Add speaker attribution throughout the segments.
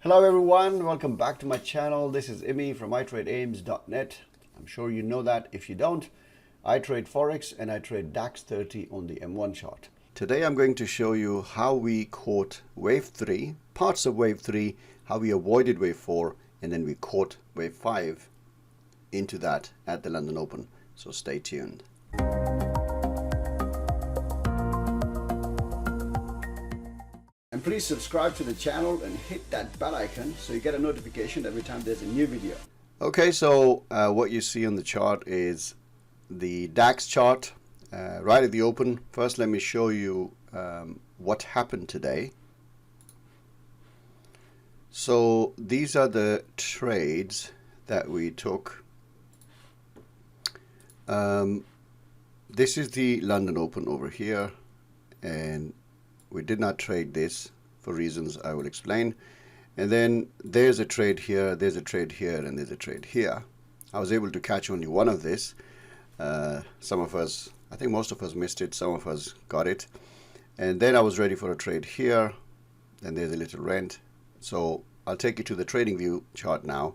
Speaker 1: Hello everyone, welcome back to my channel. This is Imi from iTradeAIMS.net. I'm sure you know that. If you don't, I trade Forex and I trade DAX 30 on the M1 chart. Today I'm going to show you how we caught wave 3, parts of wave 3, how we avoided wave 4, and then we caught wave 5 into that at the London Open. So stay tuned. And please subscribe to the channel and hit that bell icon so you get a notification every time there's a new video. Okay, so what you see on the chart is the DAX chart right at the open. First, let me show you what happened today. So these are the trades that we took. This is the London Open over here, and we did not trade this for reasons I will explain. And then there's a trade here, there's a trade here, and there's a trade here. I was able to catch only one of this. Some of us, I think most of us missed it, some of us got it. And then I was ready for a trade here, and there's a little rent. So I'll take you to the trading view chart now,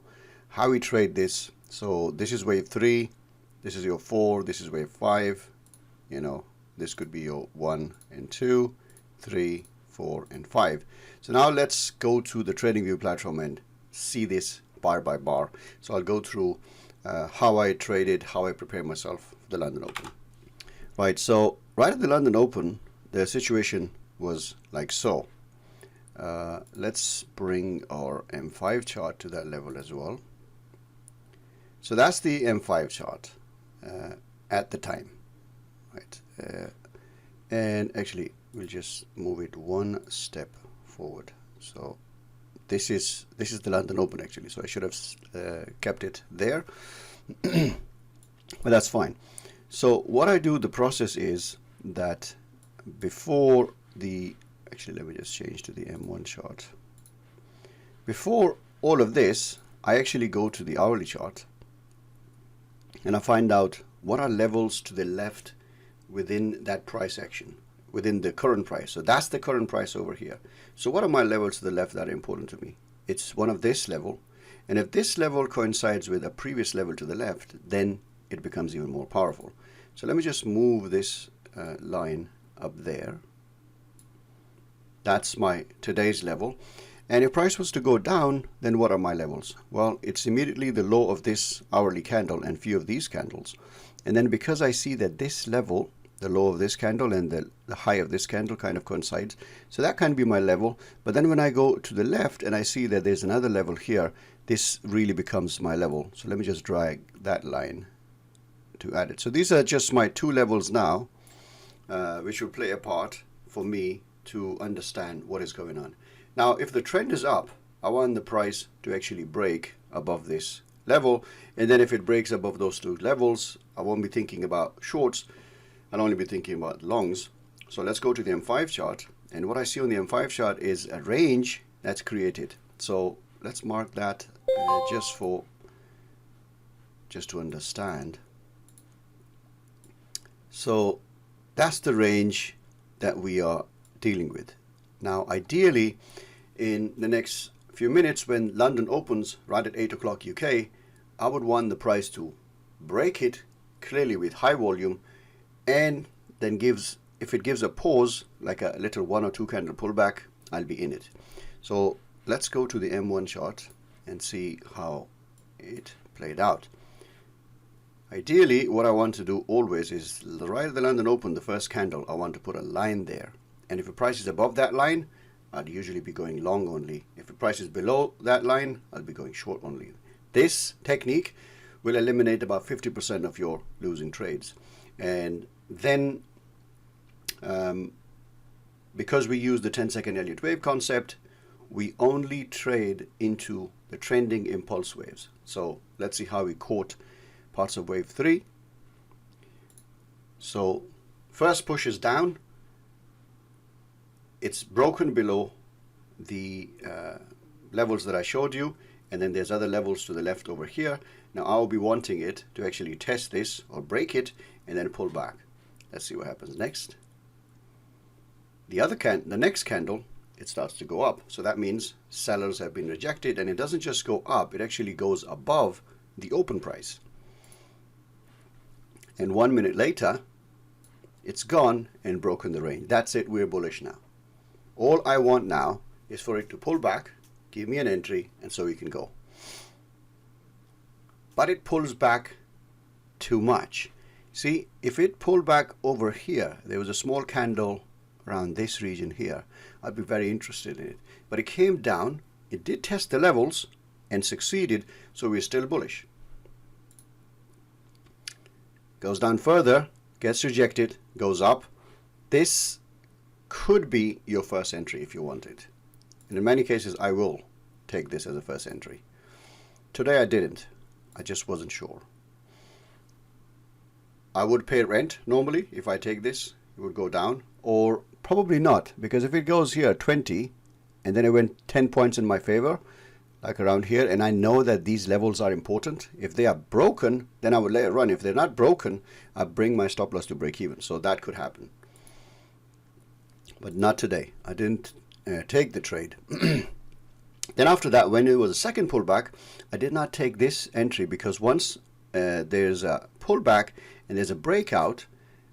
Speaker 1: how we trade this. So this is wave 3, this is your 4, this is wave 5. You know, this could be your 1 and 2, 3, 4, and 5. So now let's go to the trading view platform and see this bar by bar. So I'll go through how I traded, how I prepared myself for the London Open. Right, so right at the London Open, the situation was like so. Let's bring our M5 chart to that level as well. So that's the M5 chart at the time, right? And actually, we'll just move it one step forward. So this is the London Open actually, so I should have kept it there. But that's fine. So what I do, the process is that before the, actually let me just change to the M1 chart. Before all of this, I actually go to the hourly chart and I find out what are levels to the left within that price action, within the current price. So that's the current price over here. So what are my levels to the left that are important to me? It's one of this level, and if this level coincides with a previous level to the left, then it becomes even more powerful. So let me just move this line up there. That's my today's level. And if price was to go down, then what are my levels? Well, it's immediately the low of this hourly candle and few of these candles. And then because I see that this level, the low of this candle and the high of this candle kind of coincides, so that can be my level. But then when I go to the left and I see that there's another level here, this really becomes my level. So let me just drag that line to add it. So these are just my two levels now, which will play a part for me to understand what is going on. Now, if the trend is up, I want the price to actually break above this level. And then if it breaks above those two levels, I won't be thinking about shorts. I'll only be thinking about longs. So let's go to the M5 chart. And what I see on the M5 chart is a range that's created. So let's mark that just to understand. So that's the range that we are dealing with. Now, ideally, in the next few minutes, when London opens right at 8 o'clock UK, I would want the price to break it clearly with high volume, and then if it gives a pause, like a little 1 or 2 candle pullback, I'll be in it. So let's go to the M1 chart and see how it played out. Ideally, what I want to do always is right at the London Open, the first candle, I want to put a line there. And if the price is above that line, I'd usually be going long only. If the price is below that line, I'll be going short only. This technique will eliminate about 50% of your losing trades. And then, because we use the 10-second Elliott wave concept, we only trade into the trending impulse waves. So let's see how we caught parts of wave 3. So first push is down. It's broken below the levels that I showed you, and then there's other levels to the left over here. Now I'll be wanting it to actually test this or break it and then pull back. Let's see what happens next. The next candle it starts to go up. So that means sellers have been rejected, and it doesn't just go up, it actually goes above the open price. And 1 minute later, it's gone and broken the range. That's it, we're bullish now. All I want now is for it to pull back, give me an entry, and so we can go. But it pulls back too much. See, if it pulled back over here, there was a small candle around this region here, I'd be very interested in it. But it came down, it did test the levels and succeeded, so we're still bullish. Goes down further, gets rejected, goes up. This could be your first entry if you want it. And in many cases, I will take this as a first entry. Today I didn't. I just wasn't sure. I would pay rent normally if I take this. It would go down, or probably not, because if it goes here 20 and then it went 10 points in my favor, like around here, and I know that these levels are important. If they are broken, then I would let it run. If they're not broken, I bring my stop loss to break even. So that could happen. But not today. I didn't take the trade. Then after that, when it was a second pullback, I did not take this entry, because once there's a pullback and there's a breakout,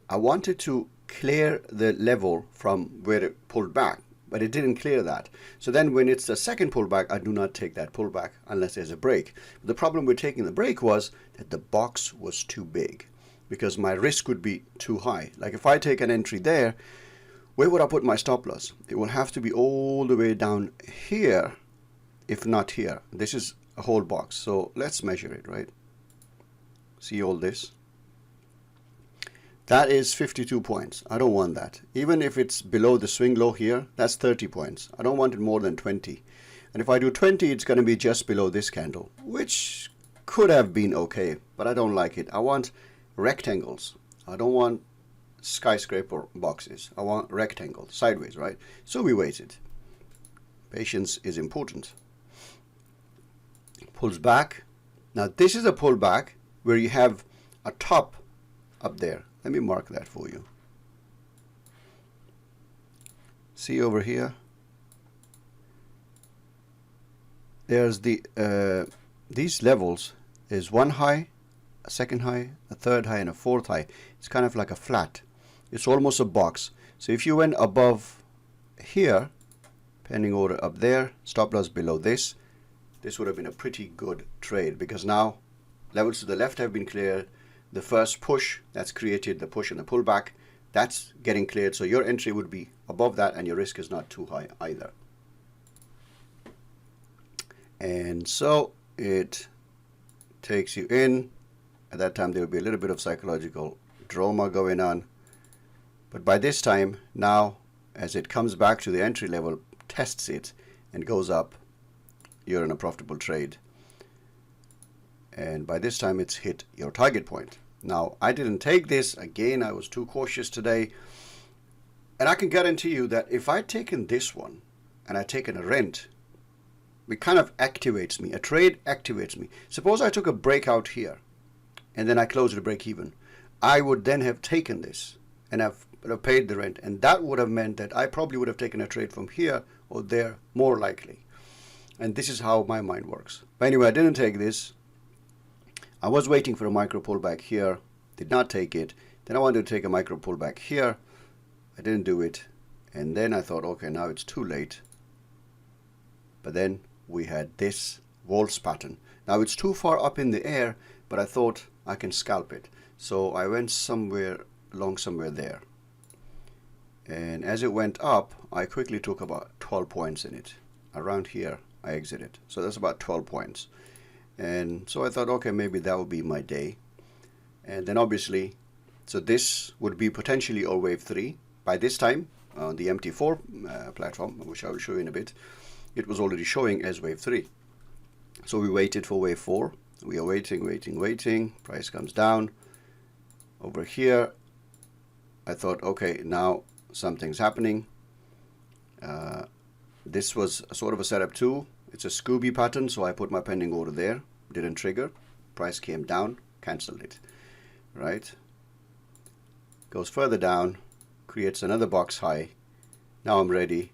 Speaker 1: I wanted to clear the level from where it pulled back, but it didn't clear that. So then when it's the second pullback, I do not take that pullback unless there's a break. But the problem with taking the break was that the box was too big, because my risk would be too high. Like if I take an entry there, where would I put my stop loss? It will have to be all the way down here, if not here. This is a whole box, so let's measure it, right? See all this? That is 52 points. I don't want that. Even if it's below the swing low here, that's 30 points. I don't want it more than 20. And if I do 20, it's going to be just below this candle, which could have been okay, but I don't like it. I want rectangles. I don't want skyscraper boxes. I want rectangles, sideways, right? So we waited. Patience is important. Pulls back. Now this is a pullback where you have a top up there. Let me mark that for you. See over here? There's these levels. There's one high, a second high, a third high, and a fourth high. It's kind of like a flat. It's almost a box. So if you went above here, pending order up there, stop loss below this, this would have been a pretty good trade, because now levels to the left have been cleared. The first push that's created, the push and the pullback, that's getting cleared. So your entry would be above that, and your risk is not too high either. And so it takes you in. At that time, there will be a little bit of psychological drama going on. But by this time, now, as it comes back to the entry level, tests it, and goes up, you're in a profitable trade. And by this time, it's hit your target point. Now, I didn't take this. Again, I was too cautious today. And I can guarantee you that if I'd taken this one and I'd taken a rent, it kind of activates me. A trade activates me. Suppose I took a breakout here and then I closed at break even. I would then have taken this and have paid the rent. And that would have meant that I probably would have taken a trade from here or there, more likely. And this is how my mind works. But anyway, I didn't take this. I was waiting for a micro pullback here, did not take it. Then I wanted to take a micro pullback here. I didn't do it. And then I thought, okay, now it's too late. But then we had this Waltz pattern. Now it's too far up in the air, but I thought I can scalp it. So I went somewhere along somewhere there. And as it went up, I quickly took about 12 points in it. Around here, I exited. So that's about 12 points. And so I thought, okay, maybe that would be my day. And then obviously, so this would be potentially our wave 3. By this time, on the MT4 platform, which I will show you in a bit, it was already showing as wave 3. So we waited for wave 4. We are waiting. Price comes down. Over here, I thought, okay, now something's happening. This was a sort of a setup too. It's a Scooby pattern, so I put my pending order there. Didn't trigger. Price came down, cancelled it. Right? Goes further down, creates another box high. Now I'm ready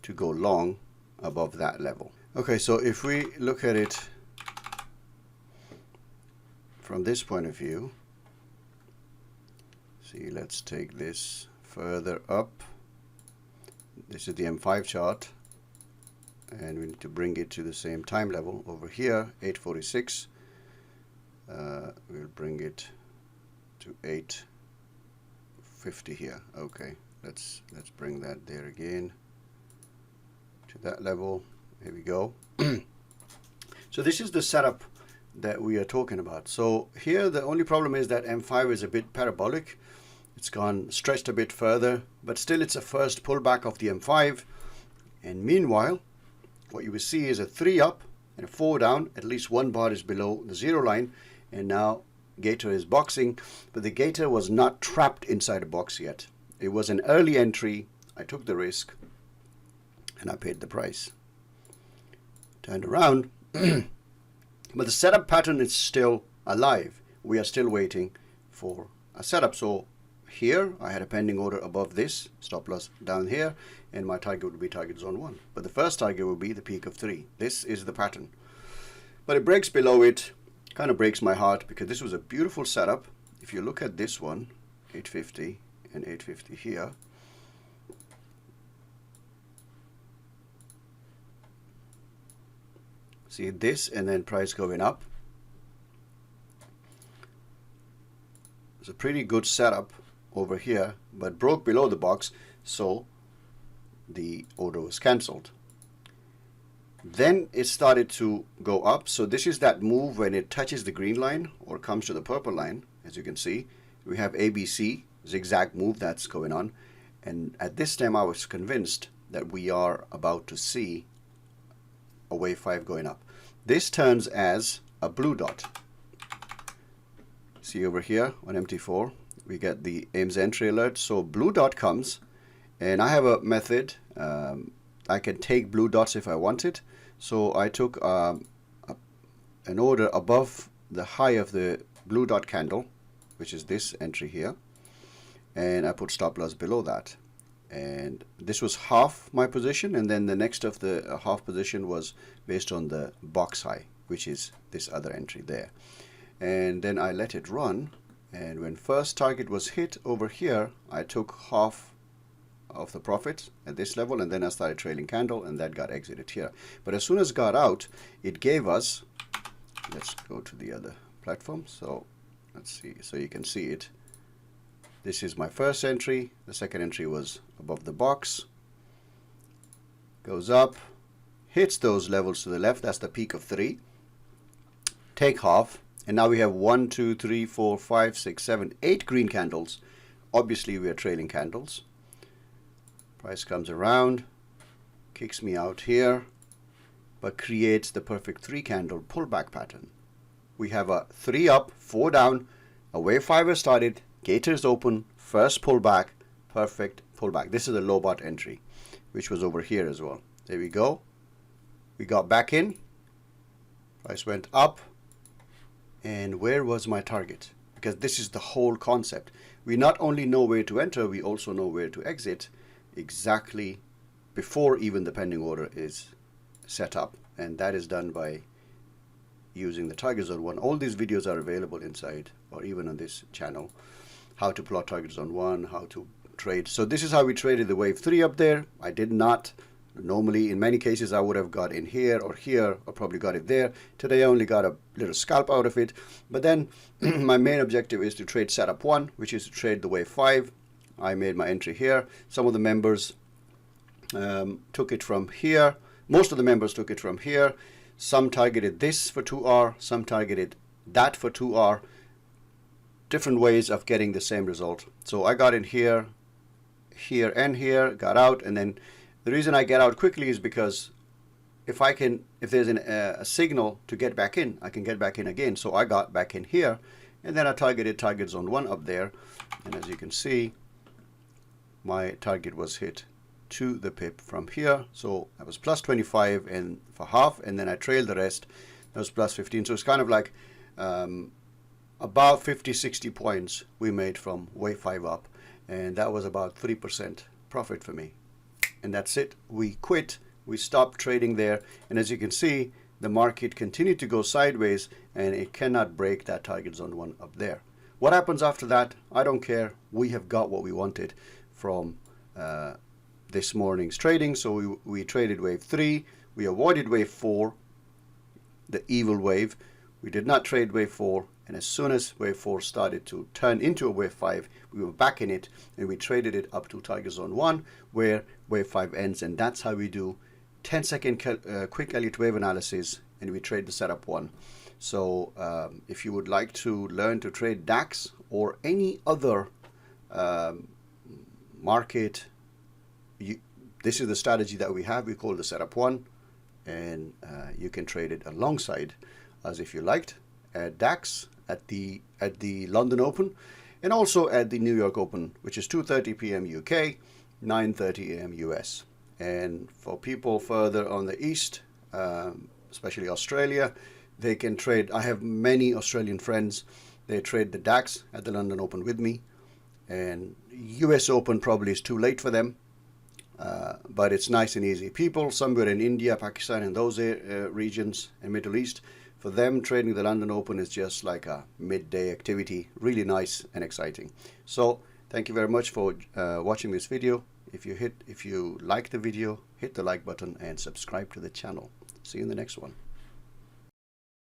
Speaker 1: to go long above that level. Okay, so if we look at it from this point of view, see, let's take this further up. This is the M5 chart, and we need to bring it to the same time level over here, 846. We'll bring it to 850 here. Okay, let's bring that there again to that level. Here we go. So this is the setup that we are talking about. So here the only problem is that M5 is a bit parabolic. It's gone stretched a bit further, but still it's a first pullback of the M5. And meanwhile, what you will see is a 3 up and a 4 down. At least one bar is below the zero line, and now Gator is boxing, but the Gator was not trapped inside a box yet. It was an early entry. I took the risk and I paid the price. Turned around, but the setup pattern is still alive. We are still waiting for a setup. So here I had a pending order above this, stop loss down here, and my target would be target zone 1. But the first target would be the peak of 3. This is the pattern. But it breaks below it, kind of breaks my heart, because this was a beautiful setup. If you look at this one, 850 and 850 here, see this, and then price going up. It's a pretty good setup over here, but broke below the box, so the order was cancelled. Then it started to go up. So this is that move when it touches the green line or comes to the purple line. As you can see, we have ABC, zigzag move that's going on. And at this time I was convinced that we are about to see a wave 5 going up. This turns as a blue dot. See over here on MT4, we get the AIMS entry alert. So blue dot comes, and I have a method. I can take blue dots if I wanted. So I took an order above the high of the blue dot candle, which is this entry here, and I put stop loss below that. And this was half my position, and then the next of the half position was based on the box high, which is this other entry there. And then I let it run, and when first target was hit over here, I took half of the profit at this level, and then I started trailing candle, and that got exited here. But as soon as it got out, it gave us, let's go to the other platform, so let's see, so you can see it. This is my first entry. The second entry was above the box, goes up, hits those levels to the left. That's the peak of 3. Take half, and now we have 1, 2, 3, 4, 5, 6, 7, 8 green candles. Obviously we are trailing candles. Price comes around, kicks me out here, but creates the perfect 3 candle pullback pattern. We have a 3 up, 4 down, a wave 5 has started, Gator is open, first pullback, perfect pullback. This is a low bot entry, which was over here as well. There we go. We got back in, price went up, and where was my target? Because this is the whole concept. We not only know where to enter, we also know where to exit exactly before even the pending order is set up, and that is done by using the target zone 1. All these videos are available inside or even on this channel. How to plot target zone 1, how to trade. So this is how we traded the wave 3 up there. I did not. Normally, in many cases, I would have got in here, or probably got it there. Today, I only got a little scalp out of it. But then my main objective is to trade setup 1, which is to trade the wave 5. I made my entry here. Some of the members took it from here. Most of the members took it from here. Some targeted this for 2R, some targeted that for 2R. Different ways of getting the same result. So I got in here, here, and here, got out, and then the reason I get out quickly is because if there's a signal to get back in, I can get back in again. So I got back in here, and then I targeted target zone 1 up there, and as you can see, my target was hit to the pip from here. So I was plus 25 and for half, and then I trailed the rest. That was plus 15. So it's kind of like about 50-60 points we made from wave 5 up, and that was about 3% profit for me. and that's it. We quit. We stopped trading there, and as you can see, the market continued to go sideways, and it cannot break that target zone 1 up there. What happens after that, I don't care. We have got what we wanted from this morning's trading. So we traded wave 3, we avoided wave 4, the evil wave. We did not trade wave 4, and as soon as wave 4 started to turn into a wave 5, we were back in it, and we traded it up to target zone 1 where wave 5 ends. And that's how we do 10-second quick Elliott wave analysis, and we trade the setup 1. So if you would like to learn to trade DAX or any other market, this is the strategy that we have. We call the setup 1, and you can trade it alongside as if you liked at DAX, at the London Open, and also at the New York Open, which is 2:30 p.m. UK, 9:30 a.m. US. And for people further on the east, especially Australia, they can trade. I have many Australian friends. They trade the DAX at the London Open with me, and US Open probably is too late for them, but it's nice and easy. People somewhere in India, Pakistan, and those regions and Middle East, for them trading the London Open is just like a midday activity, really nice and exciting. So thank you very much for watching this video. If you like the video, hit the like button and subscribe to the channel. See you in the next one.